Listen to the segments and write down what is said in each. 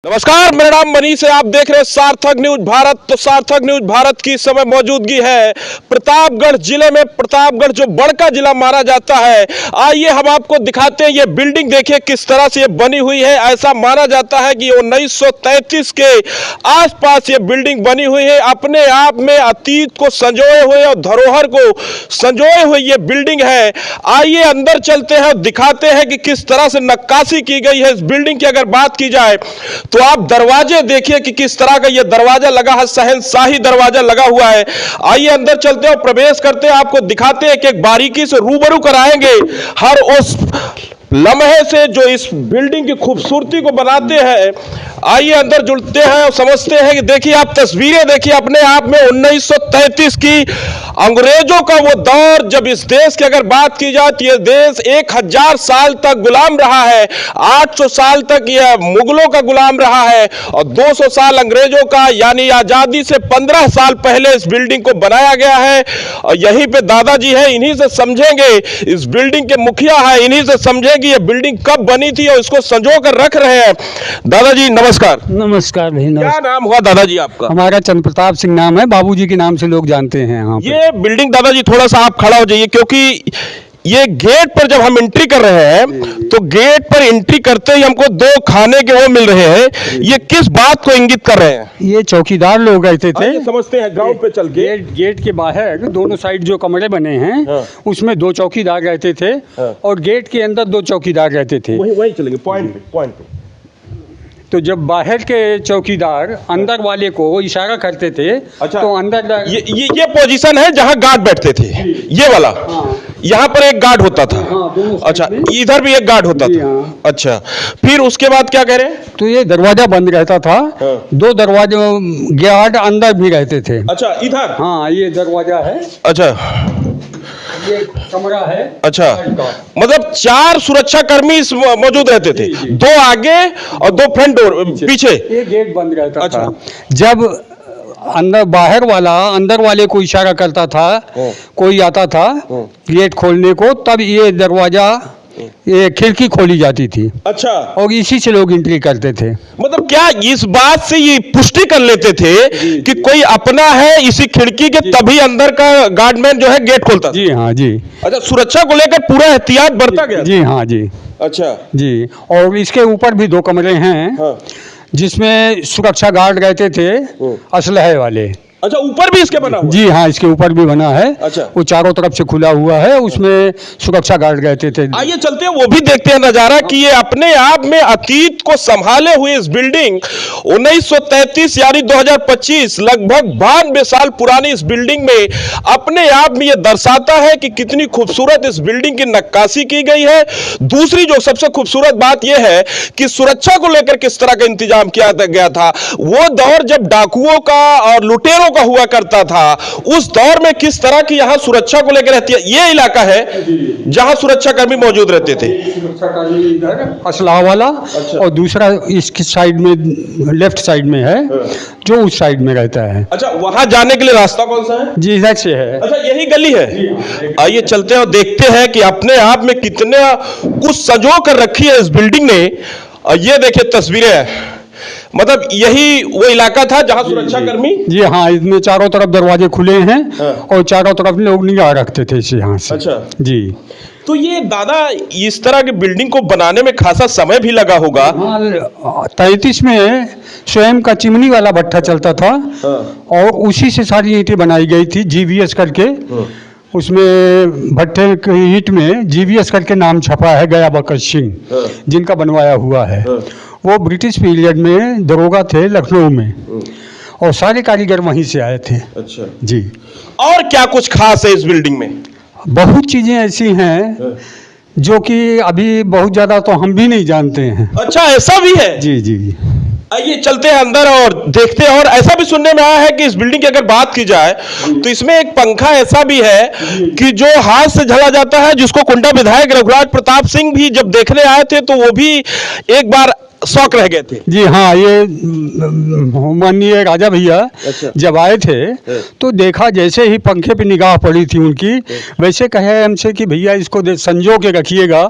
नमस्कार, मेरा नाम मनीष है। आप देख रहे हैं सार्थक न्यूज भारत। तो सार्थक न्यूज भारत की इस समय मौजूदगी है प्रतापगढ़ जिले में। प्रतापगढ़ जो बड़का जिला माना जाता है, आइए हम आपको दिखाते हैं। ये बिल्डिंग देखिए किस तरह से ये बनी हुई है। ऐसा माना जाता है कि 1933 के आसपास ये बिल्डिंग बनी हुई है। अपने आप में अतीत को संजोए हुए और धरोहर को संजोए हुए ये बिल्डिंग है। आइए अंदर चलते हैं और दिखाते हैं कि किस तरह से नक्काशी की गई है इस बिल्डिंग की। अगर बात की जाए तो आप दरवाजे देखिए कि किस तरह का ये दरवाजा लगा है, शहंशाही दरवाजा लगा हुआ है। आइए अंदर चलते हैं और प्रवेश करते हैं। आपको दिखाते हैं कि एक बारीकी से रूबरू कराएंगे हर उस लम्हे से जो इस बिल्डिंग की खूबसूरती को बनाते हैं। आइए अंदर जुड़ते हैं और समझते हैं कि देखिए आप तस्वीरें देखिए अपने आप में 1933 की अंग्रेजों का वो दौर, जब इस देश की अगर बात की जाए तो ये देश 1000 साल तक गुलाम रहा है, 800 साल तक यह मुगलों का गुलाम रहा है और 200 साल अंग्रेजों का, यानी आजादी से 15 साल पहले इस बिल्डिंग को बनाया गया है। और यहीं पे दादाजी हैं, इन्हीं से समझेंगे। इस बिल्डिंग के मुखिया है, इन्हीं से समझेंगे ये बिल्डिंग कब बनी थी और इसको संजो कर रख रहे हैं। दादाजी नमस्कार। नमस्कार भाई। क्या नाम हुआ दादाजी आपका? हमारा चंद्र प्रताप सिंह नाम है, बाबूजी के नाम से लोग जानते हैं यहाँ पे। ये बिल्डिंग दादाजी थोड़ा सा आप खड़ा हो जाइए, क्योंकि ये गेट पर जब हम एंट्री कर रहे हैं तो गेट पर एंट्री करते ही हमको 2 खाने के वो मिल रहे हैं। ये किस बात को इंगित कर रहे हैं? ये चौकीदार लोग रहते थे। समझते हैं ग्राउंड पे चल के। गेट के बाहर दोनों साइड जो कमरे बने हैं उसमें 2 चौकीदार रहते थे और गेट के अंदर 2 चौकीदार रहते थे। वही चलेंगे पॉइंट पे। तो जब बाहर के चौकीदार अंदर वाले को इशारा करते थे, अच्छा, तो अंदर ये पोजीशन है जहां गार्ड बैठते थे, ये वाला। यहाँ पर एक गार्ड होता था। अच्छा, इधर भी एक गार्ड होता था। अच्छा, फिर उसके बाद क्या कह रहे हैं? तो ये दरवाजा बंद रहता था। 2 दरवाजे गार्ड अंदर भी रहते थे। अच्छा, इधर। हाँ, ये दरवाजा है। अच्छा, ये कमरा है। अच्छा, मतलब 4 सुरक्षा कर्मी मौजूद रहते थे, 2 आगे और 2 फ्रंट डोर पीछे। ये गेट बंद रहता अच्छा था। जब अंदर वाले को इशारा करता था, कोई आता था गेट खोलने को, तब ये दरवाजा, ये खिड़की खोली जाती थी। अच्छा, और इसी से लोग एंट्री करते थे। मतलब क्या इस बात से ये पुष्टि कर लेते थे कि कोई अपना है इसी खिड़की के, तभी अंदर का गार्डमैन जो है गेट खोलता था? जी हाँ जी। अच्छा, सुरक्षा को लेकर पूरा एहतियात बरता गया? जी हाँ जी। अच्छा जी, और इसके ऊपर भी 2 कमरे हैं। हाँ। जिसमें सुरक्षा गार्ड रहते थे, असलहे वाले। अच्छा, ऊपर भी इसके बना हुआ? जी हाँ, इसके ऊपर भी बना है। अच्छा, वो चारों तरफ से खुला हुआ है, उसमें सुरक्षा गार्ड रहते थे। आइए चलते हैं, वो भी देखते हैं नजारा कि ये अपने आप में अतीत को संभाले हुए इस बिल्डिंग 1933 यानी 2025 लगभग 92 साल पुरानी इस बिल्डिंग में अपने आप में ये दर्शाता है कि कितनी खूबसूरत इस बिल्डिंग की नक्काशी की गई है। दूसरी जो सबसे खूबसूरत बात यह है कि सुरक्षा को लेकर किस तरह का इंतजाम किया गया था। वो दौर जब डाकुओं का और लुटेरों का हुआ करता था, उस दौर में किस तरह की यहाँ सुरक्षा को लेकर रहती है। ये इलाका है जहां सुरक्षा कर्मी मौजूद रहते थे। सुरक्षा कर्मी इधर असला वाला। अच्छा। और दूसरा इसकी साइड में, लेफ्ट साइड में है, जो उस साइड में रहता है। अच्छा, वहां जाने के लिए रास्ता कौन सा है? जी, इधर से है। अच्छा, यही गली है। आइए चलते हैं और देखते हैं कि अपने आप में कितने कुछ संजो कर रखी है इस बिल्डिंग ने। ये देखिए तस्वीरें हैं, मतलब यही वो इलाका था जहां सुरक्षा कर्मी। जी हाँ, इसमें चारों तरफ दरवाजे खुले हैं। और चारों तरफ लोग निगाह रखते थे इसे यहाँ से। अच्छा जी। तो ये दादा इस तरह की बिल्डिंग को बनाने में खासा समय भी लगा होगा। 33 में स्वयं का चिमनी वाला भट्ठा चलता था और उसी से सारी ईंटें बनाई गई थी, GVS करके। उसमें भट्टे की ईंट में GVS करके नाम छपा है, गया बकर सिंह, जिनका बनवाया हुआ है। वो ब्रिटिश पीरियड में दरोगा थे लखनऊ में, और सारे कारीगर वहीं से आए थे। अच्छा जी। और क्या कुछ खास है इस बिल्डिंग में? बहुत चीज़ें ऐसी हैं जो कि अभी बहुत ज़्यादा तो हम भी नहीं जानते हैं। अच्छा, ऐसा भी है? जी जी। आइए चलते हैं अंदर और देखते हैं। और ऐसा भी सुनने में आया है कि इस बिल्डिंग की अगर बात की जाए तो इसमें एक पंखा ऐसा भी है कि जो हाथ से झला जाता है, जिसको कुंडा विधायक रघुराज प्रताप सिंह भी जब देखने आए थे तो वो भी एक बार शौक रह गए थे। जी हाँ, ये माननीय राजा भैया जब आए थे तो देखा, जैसे ही पंखे पे निगाह पड़ी थी उनकी, वैसे कहे हमसे कि भैया इसको संजो के रखिएगा,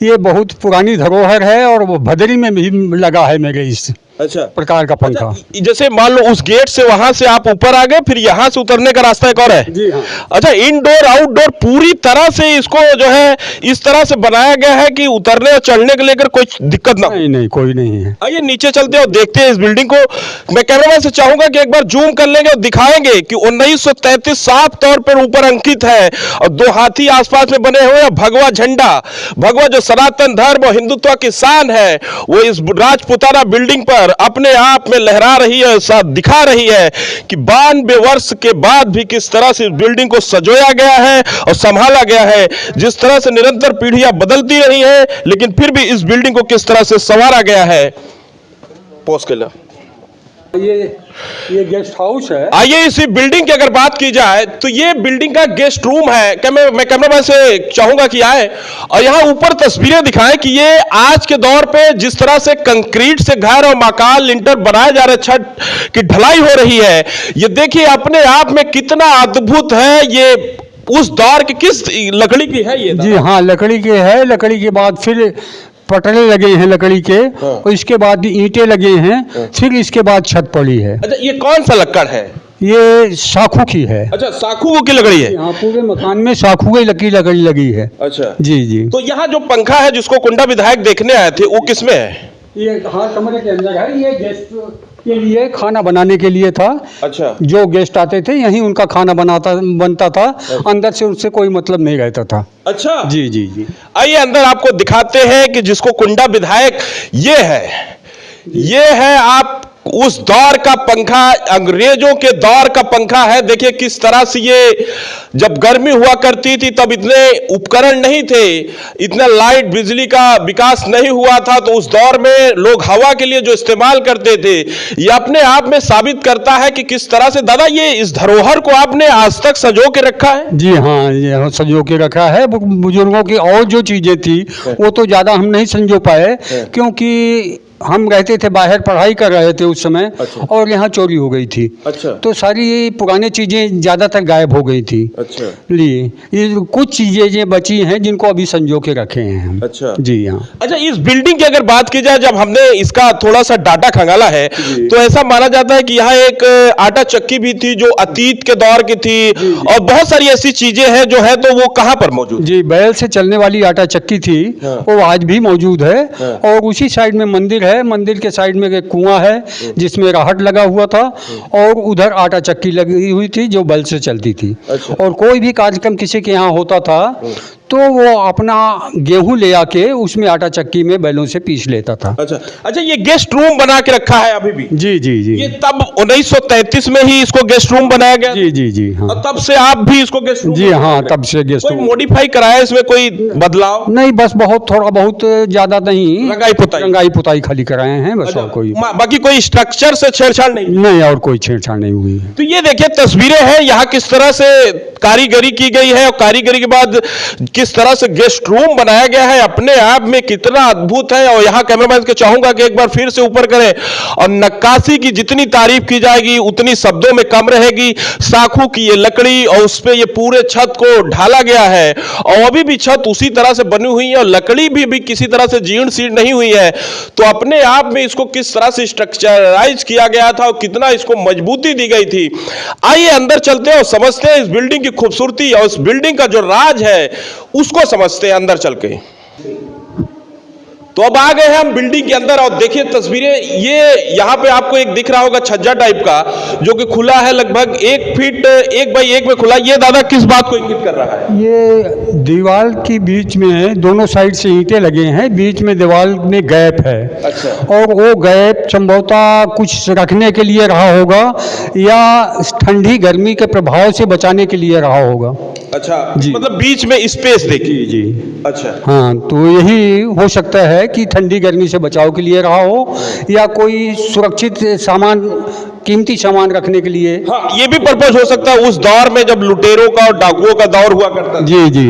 ये बहुत पुरानी धरोहर है और वो भदरी में भी लगा है मेरे इस अच्छा प्रकार का पंखा। जैसे मान लो उस गेट से वहां से आप ऊपर आ गए, फिर यहाँ से उतरने का रास्ता एक और है। जी हाँ। अच्छा, इंडोर आउटडोर पूरी तरह से इसको जो है इस तरह से बनाया गया है कि उतरने और चढ़ने के लेकर कोई दिक्कत ना हो। नहीं, कोई नहीं है। आइए नीचे चलते हैं और देखते हैं इस बिल्डिंग को। मैं कैमरामैन से चाहूंगा कि एक बार जूम कर लेंगे और दिखाएंगे कि 1933 साफ तौर पर ऊपर अंकित है और 2 हाथी आसपास में बने हुए हैं। भगवा झंडा, भगवा जो सनातन धर्म और हिंदुत्व की शान है, वो इस राजपुताना बिल्डिंग पर अपने आप में लहरा रही है, साथ दिखा रही है कि 92 वर्ष के बाद भी किस तरह से इस बिल्डिंग को सजोया गया है और संभाला गया है। जिस तरह से निरंतर पीढ़ियां बदलती रही हैं, लेकिन फिर भी इस बिल्डिंग को किस तरह से संवारा गया है। पोस्ट के लिए ये गेस्ट हाउस है। आइए इसी बिल्डिंग की अगर बात की जाए तो ये बिल्डिंग का गेस्ट रूम है। क्या मैं कैमरामैन से चाहूंगा कि आए और यहाँ ऊपर तस्वीरें दिखाएं कि ये आज के दौर पे जिस तरह से कंक्रीट से घर और मकान लिंटर बनाए जा रहे, छत की ढलाई हो रही है, ये देखिए अपने आप में कितना अद्भुत है। ये उस दौर की किस लकड़ी की है ये? जी हाँ, लकड़ी के है। लकड़ी के बाद फिर पटरे लगे हैं लकड़ी के, और इसके बाद ईंटें लगे हैं, फिर इसके बाद छत पड़ी है। अच्छा, ये कौन सा लक्कड़ है? ये साखू की है। अच्छा, साखू की लकड़ी है। यहाँ पूरे मकान में साखू की लकड़ी लगी है। अच्छा जी जी। तो यहाँ जो पंखा है जिसको कुंडा विधायक देखने आए थे, वो किसमें है? ये हाँ कमरे के अंदर है। ये गेस्ट के लिए खाना बनाने के लिए था। अच्छा, जो गेस्ट आते थे यहीं उनका खाना बनता था। अंदर से उससे कोई मतलब नहीं रहता था। अच्छा जी जी जी। आइए अंदर आपको दिखाते हैं कि जिसको कुंडा विधायक ये है आप उस दौर का पंखा, अंग्रेजों के दौर का पंखा है। देखिए किस तरह से ये जब गर्मी हुआ करती थी तब इतने उपकरण नहीं थे, इतना लाइट बिजली का विकास नहीं हुआ था, तो उस दौर में लोग हवा के लिए जो इस्तेमाल करते थे, ये अपने आप में साबित करता है कि किस तरह से दादा ये इस धरोहर को आपने आज तक संजो के रखा है। जी हाँ, ये संजो के रखा है। बुजुर्गों की और जो चीजें थी वो तो ज्यादा हम नहीं संजो पाए, क्योंकि हम रहते थे बाहर, पढ़ाई कर रहे थे उस समय। अच्छा। और यहाँ चोरी हो गई थी। अच्छा। तो सारी पुरानी चीजें ज्यादातर गायब हो गई थी। अच्छा। लिए ये कुछ चीजें ये बची हैं जिनको अभी संजो के रखे हैं हम। अच्छा जी हाँ। अच्छा, इस बिल्डिंग की अगर बात की जाए, जब हमने इसका थोड़ा सा डाटा खंगाला है तो ऐसा माना जाता है कि यहाँ एक आटा चक्की भी थी जो अतीत के दौर की थी, और बहुत सारी ऐसी चीजें हैं जो है, तो वो कहाँ पर मौजूद? जी, बैल से चलने वाली आटा चक्की थी। हाँ। वो आज भी मौजूद है। हाँ। और उसी साइड में मंदिर है। मंदिर के साइड में एक कुआं है जिसमें राहट लगा हुआ था, और उधर आटा चक्की लगी हुई थी जो बैल से चलती थी। अच्छा। और कोई भी कार्यक्रम किसी के यहाँ होता था तो वो अपना गेहूं ले आके उसमें आटा चक्की में बैलों से पीस लेता था। अच्छा अच्छा, ये गेस्ट रूम बना के रखा है अभी भी? जी जी जी। ये तब 1933 में ही इसको गेस्ट रूम बनाया गया? जी जी जी हाँ। और तब से आप भी इसको गेस्ट रूम? जी हाँ, तब से गेस्ट रूम। मॉडिफाई कराया इसमें कोई बदलाव? नहीं, बस थोड़ा बहुत, ज्यादा नहीं, रंगाई पुताई खाली कराए हैं बस। अच्छा, और कोई बाकी कोई स्ट्रक्चर से छेड़छाड़ नहीं? और कोई छेड़छाड़ नहीं हुई। तो ये देखिए तस्वीरें हैं यहाँ किस तरह से कारीगरी की गई है, और कारीगरी के बाद किस तरह से गेस्ट रूम बनाया गया है, अपने आप में कितना अद्भुत है। और यहाँ कैमरामैन के चाहूंगा कि एक बार फिर से ऊपर करें, और नक्काशी की जितनी तारीफ की जाएगी उतनी शब्दों में कम रहेगी। साखू की ये लकड़ी और उस पे ये पूरे छत को ढाला गया है, और अभी भी छत उसी तरह से बनी हुई है, और लकड़ी भी किसी तरह से जीर्ण शीर्ण नहीं हुई है। तो अपने आप में इसको किस तरह से स्ट्रक्चराइज किया गया था और कितना इसको मजबूती दी गई थी। आइए अंदर चलते हैं और समझते हैं इस बिल्डिंग की खूबसूरती और इस बिल्डिंग का जो राज है उसको समझते हैं अंदर चल के। तो अब आ गए हैं हम बिल्डिंग के अंदर, और देखिए तस्वीरें, ये यहाँ पे आपको एक दिख रहा होगा छज्जा टाइप का जो कि खुला है, लगभग 1 फीट 1 बाई 1 में खुला। ये दादा किस बात को इंगित कर रहा है? ये दीवार के बीच में दोनों साइड से ईंटें लगे हैं, बीच में दीवार में गैप है। अच्छा। और वो गैप संभवतः कुछ रखने के लिए रहा होगा, या ठंडी गर्मी के प्रभाव से बचाने के लिए रहा होगा। अच्छा जी, मतलब बीच में स्पेस देखिए। जी। अच्छा हाँ, तो यही हो सकता है कि ठंडी गर्मी से बचाव के लिए रहा हो, या कोई सुरक्षित सामान, कीमती सामान रखने के लिए। हाँ, ये भी पर्पस हो सकता है उस दौर में जब लुटेरों का और डाकुओं का दौर हुआ करता था। जी जी।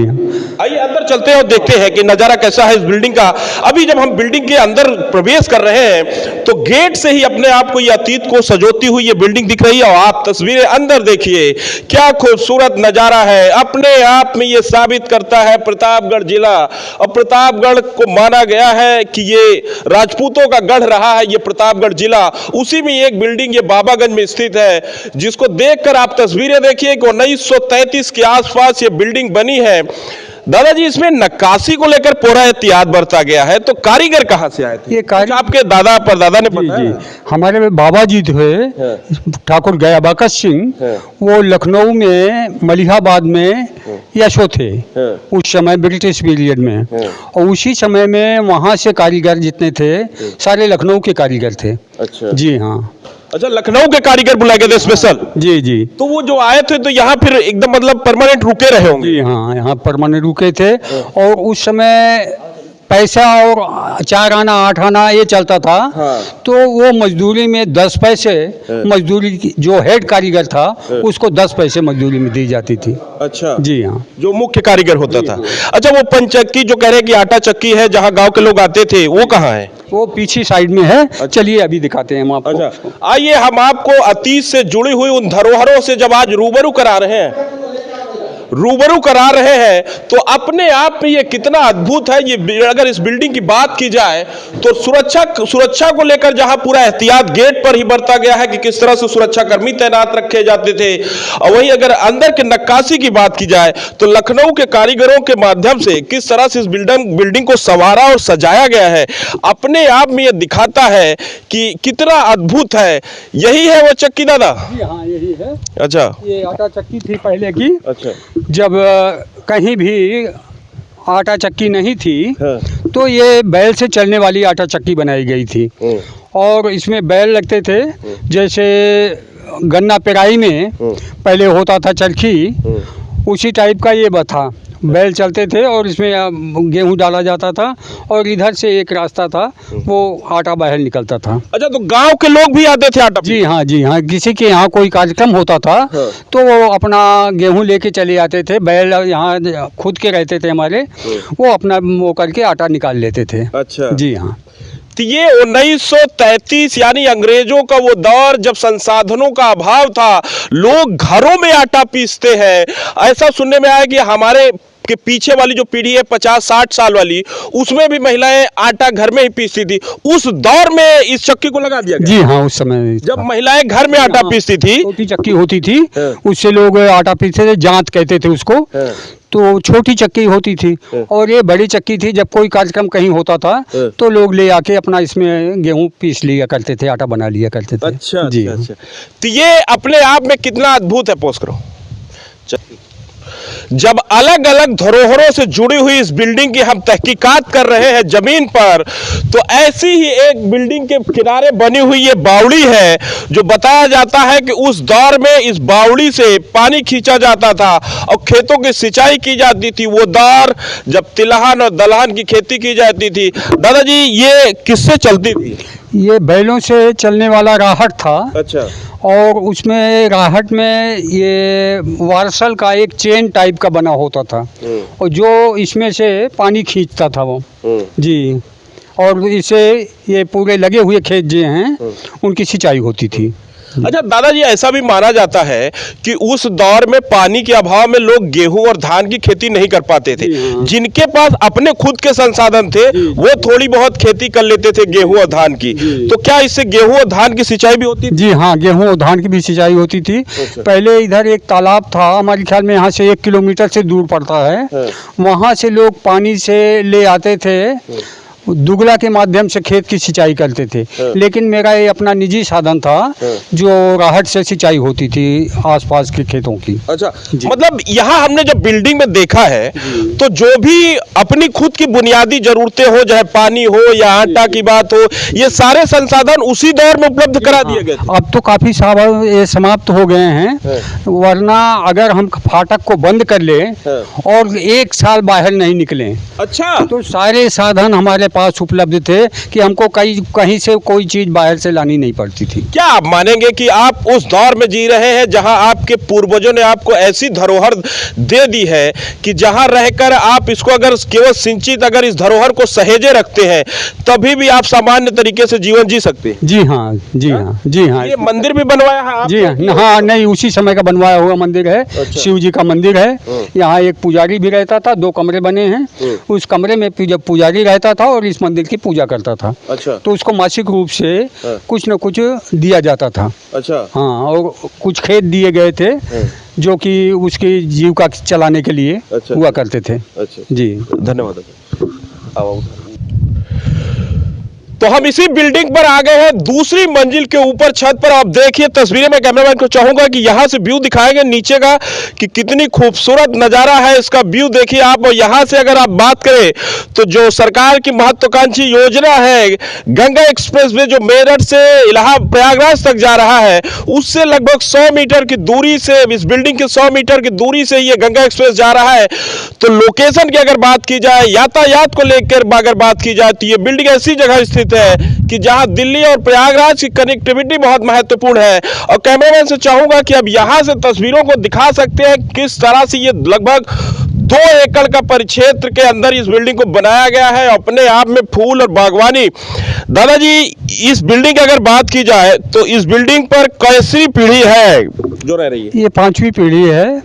आइए अंदर चलते हैं और देखते हैं कि नजारा कैसा है इस बिल्डिंग का। अभी जब हम बिल्डिंग के अंदर प्रवेश कर रहे हैं तो गेट से ही अपने आप को ये अतीत को सजोती हुई ये बिल्डिंग दिख रही है, और आप तस्वीरें अंदर देखिए, क्या खूबसूरत नजारा है। अपने आप में ये साबित करता है प्रतापगढ़ जिला, और प्रतापगढ़ को माना गया है कि ये राजपूतों का गढ़ रहा है। ये प्रतापगढ़ जिला, उसी में एक बिल्डिंग ये बाबागंज में स्थित है, जिसको देखकर आप तस्वीरें देखिए कि 1933 के आसपास ये बिल्डिंग बनी है। दादाजी, इसमें नक्काशी को लेकर पूरा एहतियात बरता गया है, तो कारीगर कहाँ से आए थे? ये कुछ आपके दादा परदादा ने जी बताया? हमारे बाबा जी थे ठाकुर गया बकस सिंह, वो लखनऊ में मलिहाबाद में यशो थे उस समय ब्रिटिश पीरियड में, और उसी समय में वहाँ से कारीगर जितने थे सारे लखनऊ के कारीगर थे। अच्छा जी हाँ। अच्छा, लखनऊ के कारीगर बुलाए गए थे स्पेशल? जी जी तो वो जो आए थे तो यहाँ फिर एकदम मतलब परमानेंट रुके रहे होंगे? जी हाँ, यहाँ परमानेंट रुके थे। और उस समय पैसा और 4 आना 8 आना ये चलता था। हाँ। तो वो मजदूरी में 10 पैसे मजदूरी जो हेड कारीगर था उसको 10 पैसे मजदूरी में दी जाती थी। अच्छा जी हाँ। जो मुख्य कारीगर होता था। अच्छा, वो पंचक्की जो कह रहे हैं कि आटा चक्की है जहाँ गांव के लोग आते थे, वो कहाँ है? वो पीछे साइड में है। चलिए अभी दिखाते हैं हम आपको। अच्छा, आइए हम आपको अतीत से जुड़ी हुई उन धरोहरों से जब आज रूबरू करा रहे हैं तो अपने आप में ये कितना अद्भुत है। ये अगर इस बिल्डिंग की बात की जाए तो सुरक्षा को लेकर जहां पूरा एहतियात गेट पर ही बरता गया है कि किस तरह से सुरक्षाकर्मी तैनात रखे जाते थे, और वहीं अगर अंदर के नक्काशी की बात की जाए तो लखनऊ के कारीगरों के माध्यम से किस तरह से इस बिल्डिंग को संवारा और सजाया गया है, अपने आप में ये दिखाता है कि कितना अद्भुत है। यही है वो चक्की दादा? जी हाँ, यही है। अच्छा, ये आटा चक्की थी पहले की। अच्छा, जब कहीं भी आटा चक्की नहीं थी हाँ। तो ये बैल से चलने वाली आटा चक्की बनाई गई थी, और इसमें बैल लगते थे। जैसे गन्ना पेराई में पहले होता था चरखी, उसी टाइप का ये था। बैल चलते थे और इसमें गेहूं डाला जाता था, और इधर से एक रास्ता था, वो आटा बाहर निकलता था। अच्छा, तो गांव के लोग भी आते थे आटा? जी हाँ, जी हाँ। किसी के यहाँ कोई कार्यक्रम होता था तो वो अपना गेहूं लेके चले आते थे। बैल यहाँ खुद के रहते थे हमारे, वो अपना वो करके आटा निकाल लेते थे। अच्छा, जी हाँ। तो ये 1933 यानी अंग्रेजों का वो दौर जब संसाधनों का अभाव था, लोग घरों में आटा पीसते हैं। ऐसा सुनने में आया कि हमारे के पीछे वाली जो पीढ़ी है 50-60 साल वाली, उसमें भी महिलाएं आटा घर में ही पीसती थी। उस दौर में इस चक्की को लगा दिया गया? जी हाँ, उस समय जब महिलाएं घर में आटा पीसती थी, छोटी चक्की होती थी, उससे लोग आटा पीसते थे, जांत कहते थे उसको। तो छोटी चक्की होती थी, और ये बड़ी चक्की थी। जब कोई कार्यक्रम कहीं होता था तो लोग ले आके अपना इसमें गेहूं पीस लिया करते थे, आटा बना लिया करते थे। अच्छा, जी अच्छा। तो ये अपने आप में कितना अद्भुत है। पोस करो। जब अलग अलग धरोहरों से जुड़ी हुई इस बिल्डिंग की हम तहकीकात कर रहे हैं जमीन पर, तो ऐसी ही एक बिल्डिंग के किनारे बनी हुई ये बावड़ी है, जो बताया जाता है कि उस दौर में इस बावड़ी से पानी खींचा जाता था और खेतों की सिंचाई की जाती थी। वो दौर जब तिलहन और दलहन की खेती की जाती थी। दादाजी, ये किससे चलती थी? ये बैलों से चलने वाला राहट था। अच्छा, और उसमें राहट में ये वार्सल का एक चेन टाइप का बना होता था, और जो इसमें से पानी खींचता था वो। जी, और इससे ये पूरे लगे हुए खेत जो हैं उनकी सिंचाई होती थी। अच्छा दादाजी, ऐसा भी माना जाता है कि उस दौर में पानी के अभाव में लोग गेहूं और धान की खेती नहीं कर पाते थे। जिनके पास अपने खुद के संसाधन थे वो थोड़ी बहुत खेती कर लेते थे गेहूं और धान की। तो क्या इससे गेहूं और धान की सिंचाई भी होती थी? जी हाँ, गेहूं और धान की भी सिंचाई होती थी। पहले इधर एक तालाब था, हमारे ख्याल में यहाँ से 1 किलोमीटर से दूर पड़ता है। वहाँ से लोग पानी से ले आते थे, दुगला के माध्यम से खेत की सिंचाई करते थे। लेकिन मेरा ये अपना निजी साधन था, जो राहट से सिंचाई होती थी आसपास के खेतों की। अच्छा, मतलब यहाँ हमने जब बिल्डिंग में देखा है तो जो भी अपनी खुद की बुनियादी जरूरतें हो, चाहे पानी हो या आटा की बात हो, ये सारे संसाधन उसी दौर में उपलब्ध करा दिए गए थे। अब तो काफी ये समाप्त हो गए हैं, वरना अगर हम फाटक को बंद कर ले और 1 साल बाहर नहीं निकले, अच्छा, तो सारे साधन हमारे पास उपलब्ध थे कि हमको कहीं से कोई चीज़ बाहर से लानी नहीं पड़ती थी। क्या आप मानेंगे कि आप उस दौर में जी रहे हैं जहां आपके पूर्वजों ने आपको ऐसी धरोहर दे दी है कि जहां रहकर आप इसको अगर केवल सिंचित अगर इस धरोहर को सहेजे रखते हैं तभी भी आप सामान्य तरीके से जीवन जी सकते हैं? जी हाँ, जी हाँ, जी हाँ। ये मंदिर भी बनवाया है जी हाँ, नहीं उसी समय का बनवाया हुआ मंदिर है। अच्छा। शिव जी का मंदिर है। यहाँ एक पुजारी भी रहता था, 2 कमरे बने हैं। उस कमरे में जब पुजारी रहता था और इस मंदिर की पूजा करता था। अच्छा। तो उसको मासिक रूप से कुछ न कुछ दिया जाता था। अच्छा। हाँ, और कुछ खेत दिए गए थे जो कि उसकी जीविका चलाने के लिए अच्छा। हुआ करते थे। अच्छा जी, धन्यवाद। तो हम इसी बिल्डिंग पर आ गए हैं, दूसरी मंजिल के ऊपर छत पर। आप देखिए तस्वीरें, मैं कैमरामैन को चाहूंगा कि यहां से व्यू दिखाएंगे नीचे का कि कितनी खूबसूरत नजारा है इसका। व्यू देखिए आप, और यहां से अगर आप बात करें तो जो सरकार की महत्वाकांक्षी योजना है गंगा एक्सप्रेस वे जो मेरठ से इलाहाबाद प्रयागराज तक जा रहा है, उससे लगभग 100 मीटर की दूरी से, इस बिल्डिंग के 100 मीटर की दूरी से ये गंगा एक्सप्रेस जा रहा है। तो लोकेशन की अगर बात की जाए, यातायात को लेकर अगर बात की जाए, तो ये बिल्डिंग ऐसी जगह स्थित है कि जहां दिल्ली और प्रयागराज की कनेक्टिविटी बहुत महत्वपूर्ण है। और कैमरामैन से चाहूंगा कि अब यहां से तस्वीरों को दिखा सकते हैं किस तरह से ये लगभग 2 एकड़ का परिक्षेत्र के अंदर इस बिल्डिंग को बनाया गया है। अपने आप में फूल और बागवानी। दादाजी, इस बिल्डिंग की अगर बात की जाए तो इस बिल्डिंग पर कैसी पीढ़ी है जो रह रही है? ये 5वीं पीढ़ी है।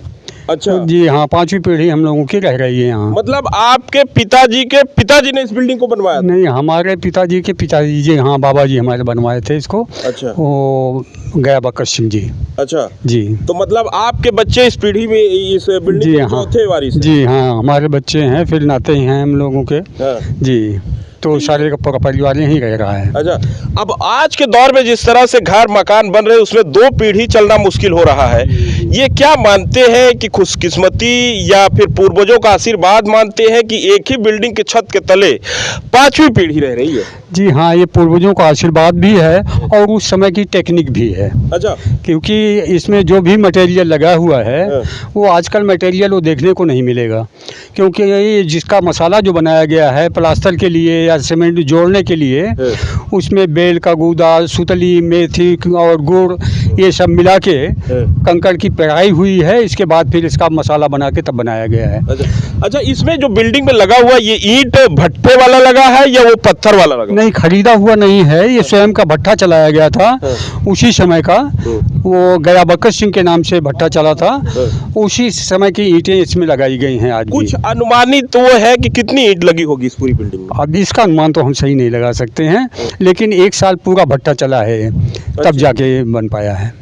अच्छा जी हाँ, 5वीं पीढ़ी हम लोगों की रह रही है यहाँ। मतलब आपके पिताजी ने इस बिल्डिंग को बनवाया था? नहीं, हमारे पिताजी के पिताजी जी, हाँ बाबा जी हमारे बनवाए थे इसको। अच्छा। वो गया बकर सिंह जी। अच्छा जी। तो मतलब आपके बच्चे इस पीढ़ी में इस बिल्डिंग जी के हाँ, चौथे वारिस हैं? जी हाँ, हमारे बच्चे हैं, फिर नाते हैं हम लोगों के। हाँ। जी, तो सारे का पूरा परिवार यहीं रह रहा है। अच्छा, अब आज के दौर में जिस तरह से घर मकान बन रहे हैं उसमें 2 पीढ़ी चलना मुश्किल हो रहा है। ये क्या मानते हैं कि खुशकिस्मती या फिर पूर्वजों का आशीर्वाद मानते हैं कि एक ही बिल्डिंग के छत के तले 5वीं पीढ़ी रह रही है? जी हाँ, ये पूर्वजों का आशीर्वाद भी है और उस समय की टेक्निक भी है। अच्छा। क्योंकि इसमें जो भी मटेरियल लगा हुआ है वो आजकल मटेरियल वो देखने को नहीं मिलेगा। क्योंकि ये जिसका मसाला जो बनाया गया है प्लास्टर के लिए या सीमेंट जोड़ने के लिए, उसमें बेल का गूदा, सुतली, मेथी और गुड़ ये सब मिला के कंकड़ की पेराई हुई है। इसके बाद फिर इसका मसाला बना के तब बनाया गया है। अच्छा, इसमें जो बिल्डिंग में लगा हुआ ये ईंट भट्टे वाला लगा है या वो पत्थर वाला लगा? नहीं, खरीदा हुआ नहीं है, ये स्वयं का भट्टा चलाया गया था उसी समय का। वो गया बकर सिंह के नाम से भट्टा चला था, उसी समय की ईंटें इसमें लगाई गई हैं आज भी। कुछ अनुमानित तो वो है कि कितनी ईंट लगी होगी इस पूरी बिल्डिंग में? अब इसका अनुमान तो हम सही नहीं लगा सकते हैं, लेकिन 1 साल पूरा भट्टा चला है तब जाके बन पाया है।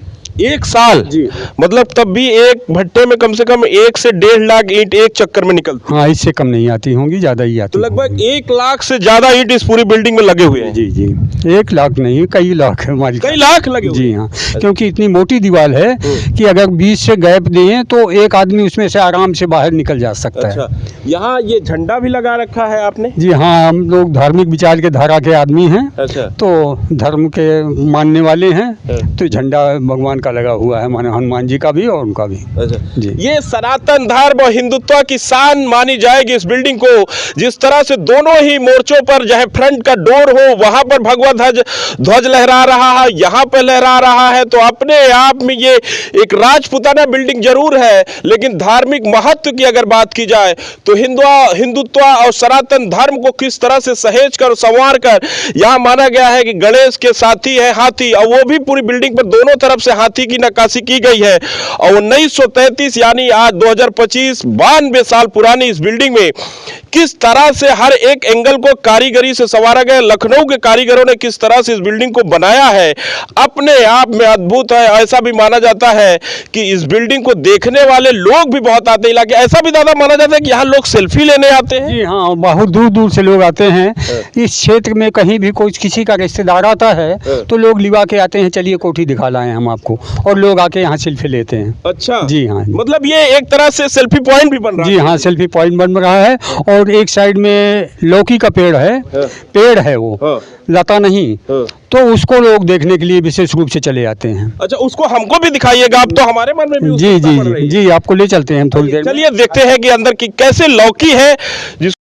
1 साल जी? मतलब तब भी एक भट्टे में कम से कम 1 से 1.5 लाख ईंट एक चक्कर में निकलती? हाँ, इससे कम नहीं आती होंगी, ज़्यादा ही आती। तो लगभग 1 लाख से ज़्यादा ईंट इस पूरी बिल्डिंग में लगे हुए हैं? जी जी, 1 लाख नहीं, कई लाख है हमारी। कई लाख लगे हुए? जी हाँ, क्योंकि इतनी मोटी दीवार है कि अगर बीच से गैप दें तो एक आदमी उसमें से आराम से बाहर निकल जा सकता है। अच्छा, यहाँ ये झंडा भी लगा रखा है आपने? जी हाँ, हम लोग धार्मिक विचार के धारा के आदमी हैं। अच्छा। तो धर्म के मानने वाले हैं, तो झंडा भगवान का लगा हुआ है, हनुमान जी का भी और उनका भी। अच्छा जी। ये सनातन धर्म और हिंदुत्व की शान मानी जाएगी इस बिल्डिंग को। जिस तरह से दोनों ही मोर्चों पर, चाहे फ्रंट का डोर हो वहां पर भगवा ध्वज लहरा रहा है, यहाँ पर लहरा रहा है, तो अपने आप में ये एक राजपुताना बिल्डिंग जरूर है। लेकिन धार्मिक महत्व की अगर बात की जाए तो हिंदुत्व और सनातन धर्म को किस तरह से सहेज कर संवार कर यहाँ माना गया है कि गणेश के साथी है हाथी, और वो भी पूरी बिल्डिंग पर दोनों तरफ से हाथी की नक्काशी की गई है। और 1933 यानी आज 2025 92 साल पुरानी इस बिल्डिंग में किस तरह से हर एक एंगल को कारीगरी से संवारा गया। लखनऊ के कारीगरों ने किस तरह से इस बिल्डिंग को बनाया है, अपने आप में अद्भुत है। ऐसा भी माना जाता है कि इस बिल्डिंग को देखने वाले लोग भी बहुत आते हैं इलाके। ऐसा भी दादा माना जाता है कि यहाँ लोग सेल्फी लेने आते हैं? जी हाँ, बहुत दूर दूर से लोग आते हैं। इस क्षेत्र में कहीं भी कोई किसी का रिश्तेदार आता है तो लोग लिवा के आते हैं, चलिए कोठी दिखा लाएं हम आपको, और लोग आके यहाँ सेल्फी लेते हैं। अच्छा। जी हाँ, मतलब ये एक तरह से सेल्फी पॉइंट भी बन रहा है? जी हाँ, सेल्फी पॉइंट बन रहा है। और एक साइड में लौकी का पेड़ है वो, लता नहीं, तो उसको लोग देखने के लिए विशेष रूप से चले आते हैं। अच्छा, उसको हमको भी दिखाइएगा, अब तो हमारे मन में भी जी जी जी, आपको ले चलते हैं हम थोड़ी देर। चलिए देखते हैं कि अंदर की कैसे लौकी है जिस